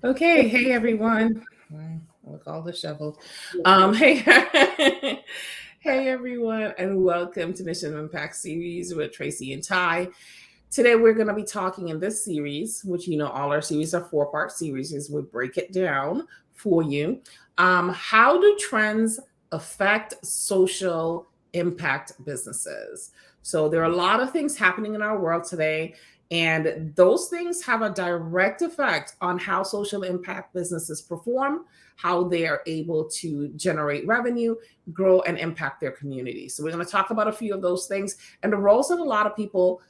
Okay, hey everyone. Look all disheveled. Hey, hey everyone, and welcome to Mission Impact Series with Tracy and Ty. Today we're going to be talking in this series, which all our series are four-part series. Is we break it down for you. How do trends affect social impact businesses? So there are a lot of things happening in our world today. And those things have a direct effect on how social impact businesses perform, how they are able to generate revenue, grow, and impact their community. So, we're going to talk about a few of those things and the roles that a lot of people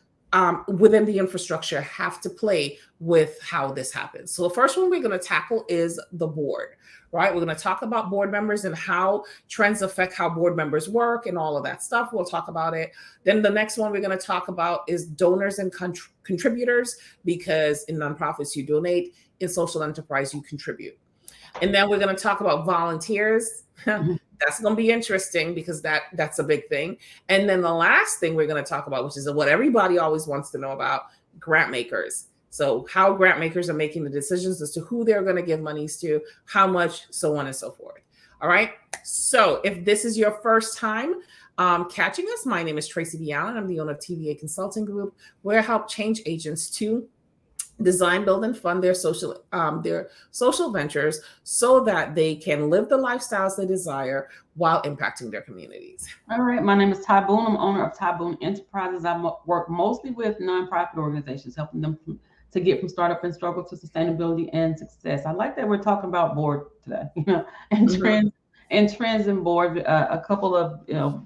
within the infrastructure have to play with how this happens. So, the first one we're going to tackle is the board. Right, we're going to talk about board members and how trends affect how board members work and all of that stuff. We'll talk about it. Then the next one we're going to talk about is donors and contributors, because in nonprofits you donate, in social enterprise you contribute. And then we're going to talk about volunteers. That's going to be interesting because that's a big thing. And then the last thing we're going to talk about, which is what everybody always wants to know about, grant makers. So how grant makers are making the decisions as to who they're going to give monies to, how much, so on and so forth. All right. So if this is your first time catching us, my name is Tracy V. Allen. I'm the owner of TVA Consulting Group, where I help change agents to design, build, and fund their social ventures so that they can live the lifestyles they desire while impacting their communities. All right, my name is Ty Boone. I'm owner of Ty Boone Enterprises. I work mostly with nonprofit organizations, helping them to get from startup and struggle to sustainability and success. I like that we're talking about board today, and trends and board. A couple of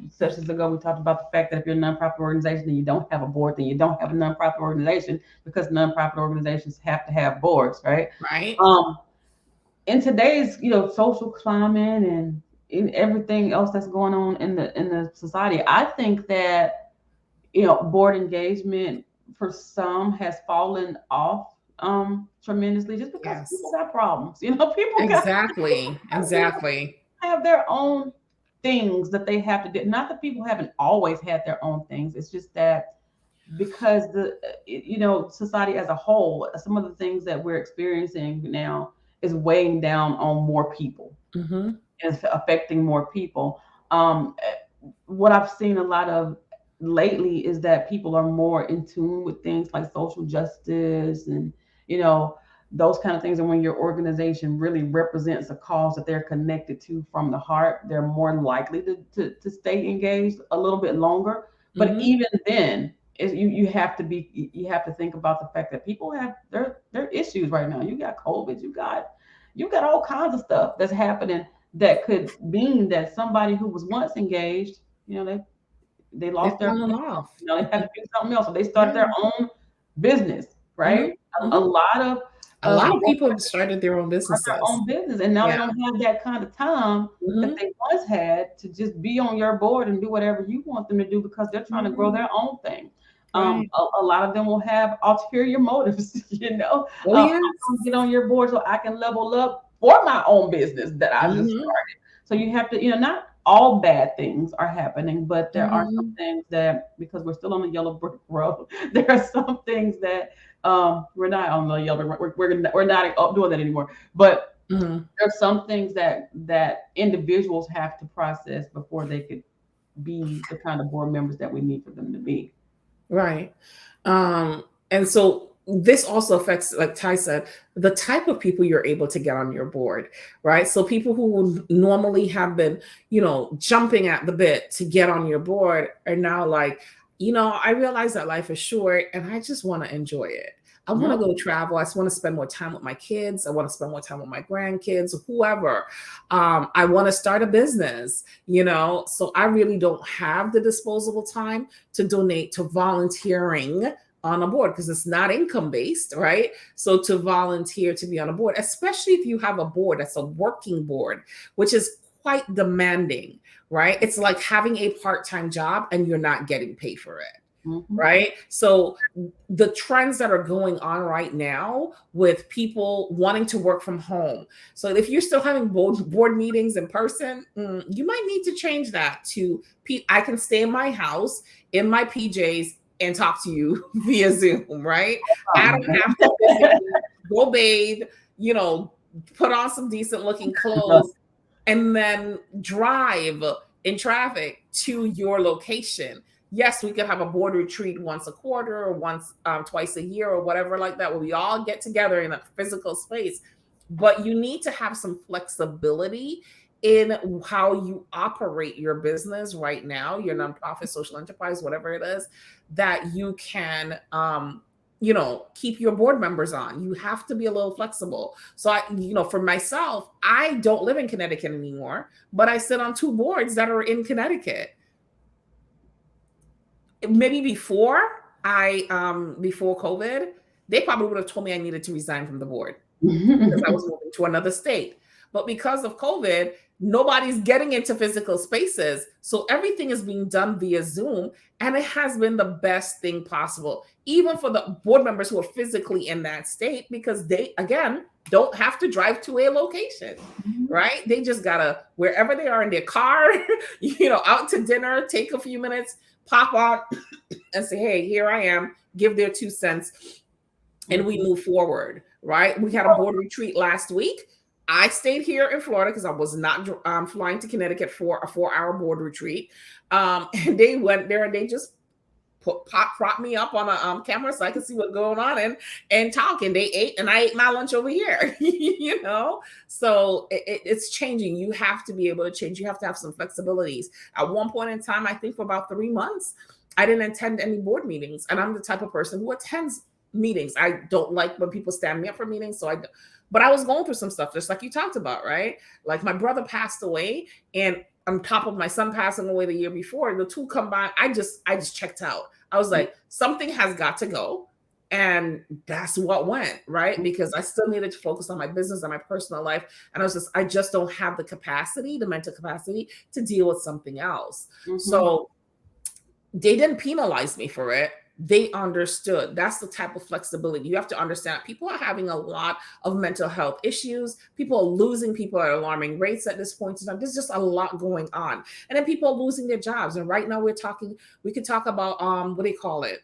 sessions ago, we talked about the fact that if you're a nonprofit organization and you don't have a board, then you don't have a nonprofit organization, because nonprofit organizations have to have boards, right? Right. In today's social climate and in everything else that's going on in the society, I think that board engagement for some has fallen off tremendously, just because people got problems. People exactly have their own things that they have to do. Not that people haven't always had their own things. It's just that because society as a whole, some of the things that we're experiencing now is weighing down on more people. It's affecting more people. What I've seen a lot of lately is that people are more in tune with things like social justice and those kind of things. And when your organization really represents a cause that they're connected to from the heart, they're more likely to stay engaged a little bit longer. But even then, you have to think about the fact that people have their issues right now. You got COVID, you got all kinds of stuff that's happening that could mean that somebody who was once engaged, they lost their off. they had to do something else. So they started their own business, right? A lot of people have started their own businesses. And now they don't have that kind of time that they once had to just be on your board and do whatever you want them to do, because they're trying to grow their own thing. Right. A lot of them will have ulterior motives, get on your board so I can level up for my own business that I just started. So you have to, not all bad things are happening, but there are some things that, because we're still on the yellow brick road, there are some things that we're not on the yellow brick. We're not doing that anymore. But there are some things that individuals have to process before they could be the kind of board members that we need for them to be. Right. And so this also affects, like Ty said, the type of people you're able to get on your board, right? So people who would normally have been, jumping at the bit to get on your board are now like, I realize that life is short and I just want to enjoy it. I want to go travel. I just want to spend more time with my kids. I want to spend more time with my grandkids, whoever. I want to start a business, so I really don't have the disposable time to donate to volunteering on a board, because it's not income based, right? So to volunteer to be on a board, especially if you have a board that's a working board, which is quite demanding, right? It's like having a part-time job and you're not getting paid for it. Right. So the trends that are going on right now with people wanting to work from home. So if you're still having board meetings in person, you might need to change that to I can stay in my house in my PJs and talk to you via Zoom. Right. I don't have to go bathe, you know, put on some decent looking clothes, and then drive in traffic to your location. Yes, we could have a board retreat once a quarter or once twice a year or whatever like that, where we all get together in a physical space. But you need to have some flexibility in how you operate your business right now, your nonprofit, social enterprise, whatever it is, that you can keep your board members on. You have to be a little flexible. So for myself, I don't live in Connecticut anymore, but I sit on two boards that are in Connecticut. Maybe before COVID, they probably would have told me I needed to resign from the board because I was moving to another state. But because of COVID, nobody's getting into physical spaces. So everything is being done via Zoom. And it has been the best thing possible, even for the board members who are physically in that state, because they, again, don't have to drive to a location, right? They just gotta, wherever they are in their car, out to dinner, take a few minutes, pop on and say, hey, here I am, give their 2 cents, and we move forward, right? We had a board retreat last week. I stayed here in Florida because I was not flying to Connecticut for a 4-hour board retreat. And they went there and they just prop me up on a camera so I could see what's going on and talk. And they ate, and I ate my lunch over here, So it's changing. You have to be able to change. You have to have some flexibilities. At one point in time, I think for about 3 months, I didn't attend any board meetings. And I'm the type of person who attends meetings. I don't like when people stand me up for meetings. But I was going through some stuff, just like you talked about, right? Like my brother passed away, and on top of my son passing away the year before, the two combined, I just checked out. I was like, something has got to go. And that's what went, right? Because I still needed to focus on my business and my personal life. And I just don't have the capacity, the mental capacity to deal with something else. So they didn't penalize me for it. They understood. That's the type of flexibility. You have to understand people are having a lot of mental health issues. People are losing people at alarming rates at this point in time. There's just a lot going on. And then people are losing their jobs. And right now we could talk about, what do you call it?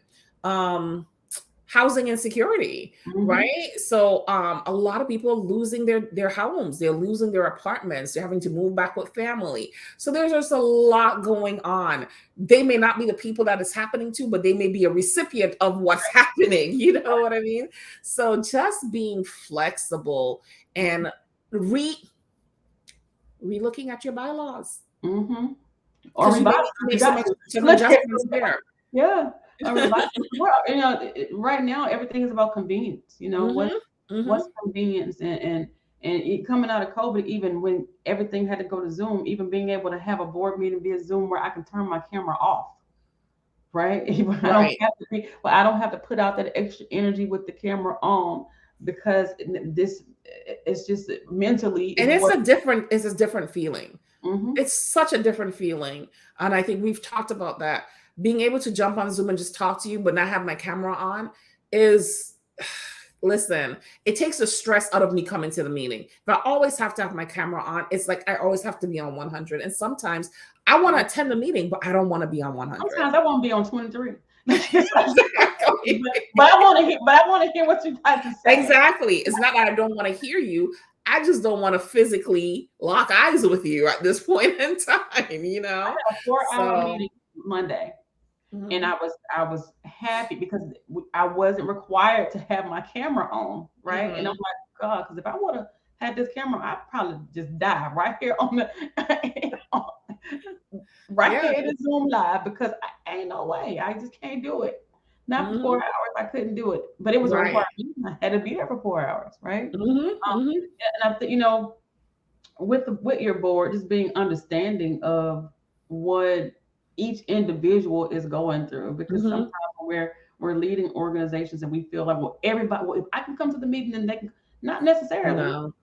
Housing insecurity, right? So a lot of people are losing their homes. They're losing their apartments. They're having to move back with family. So there's just a lot going on. They may not be the people that it's happening to, but they may be a recipient of what's happening. You know what I mean? So just being flexible and re-looking at your bylaws. Or make some adjustments there. Yeah. Right now everything is about convenience. What's convenience, and coming out of COVID, even when everything had to go to Zoom, even being able to have a board meeting via Zoom where I can turn my camera off, right? I don't have to put out that extra energy with the camera on, because it's just mentally, and it's a different feeling. It's such a different feeling. And I think we've talked about that. Being able to jump on Zoom and just talk to you, but not have my camera on listen, it takes the stress out of me coming to the meeting. If I always have to have my camera on, it's like I always have to be on 100. And sometimes I want to attend the meeting, but I don't want to be on 100. Sometimes I want to be on 23. But I want to hear what you have to say. Exactly. It's not that I don't want to hear you. I just don't want to physically lock eyes with you at this point in time, I had a 4-hour meeting Monday. And I was happy because I wasn't required to have my camera on, right? And I'm like, God, because if I would have had this camera, I'd probably just die right here on the here in the Zoom live, because I ain't no way. I just can't do it. Not for 4 hours. I couldn't do it. But it was a requirement. I had to be there for 4 hours, right? And I think, with your board, just being understanding of what each individual is going through, because sometimes we're leading organizations and we feel like, if I can come to the meeting, and they can, not necessarily. No.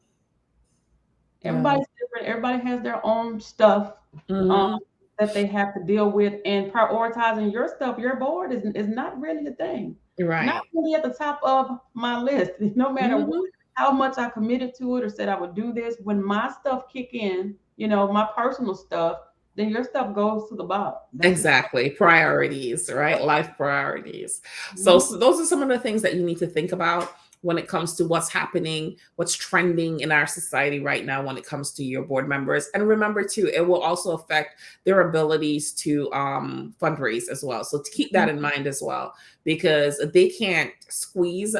Everybody's different. Everybody has their own stuff that they have to deal with, and prioritizing your stuff, your board is not really a thing. Right. Not really at the top of my list. No matter how much I committed to it or said I would do this, when my stuff kick in, my personal stuff, then your stuff goes to the bottom. Exactly. Priorities, right? Life priorities. So those are some of the things that you need to think about. when it comes to what's happening, what's trending in our society right now when it comes to your board members. And remember too, it will also affect their abilities to fundraise as well. So to keep that in mind as well, because they can't squeeze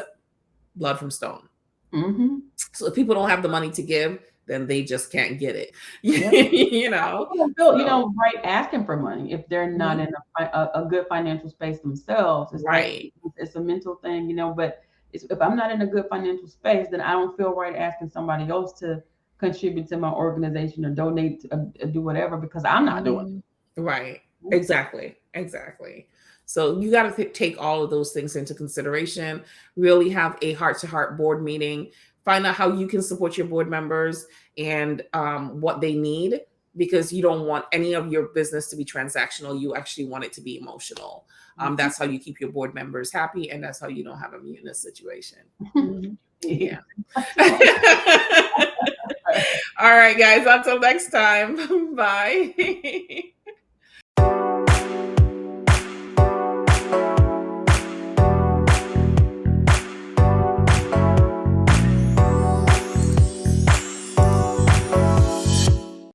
blood from stone. Mm-hmm. So if people don't have the money to give, then they just can't get it. Yep. You know, People don't feel, you know, right asking for money if they're not Mhm. in a good financial space themselves. It's like Right. it's a mental thing, you know. But if I'm not in a good financial space, then I don't feel right asking somebody else to contribute to my organization or donate, do whatever because I'm not doing Mhm. Right. it. Exactly. Exactly. So you got to take all of those things into consideration. Really have a heart-to-heart board meeting. Find out how you can support your board members and what they need, because you don't want any of your business to be transactional. You actually want it to be emotional. Mhm. That's how you keep your board members happy, and that's how you don't have a mutinous situation. Mhm. Yeah. All right, guys. Until next time. Bye.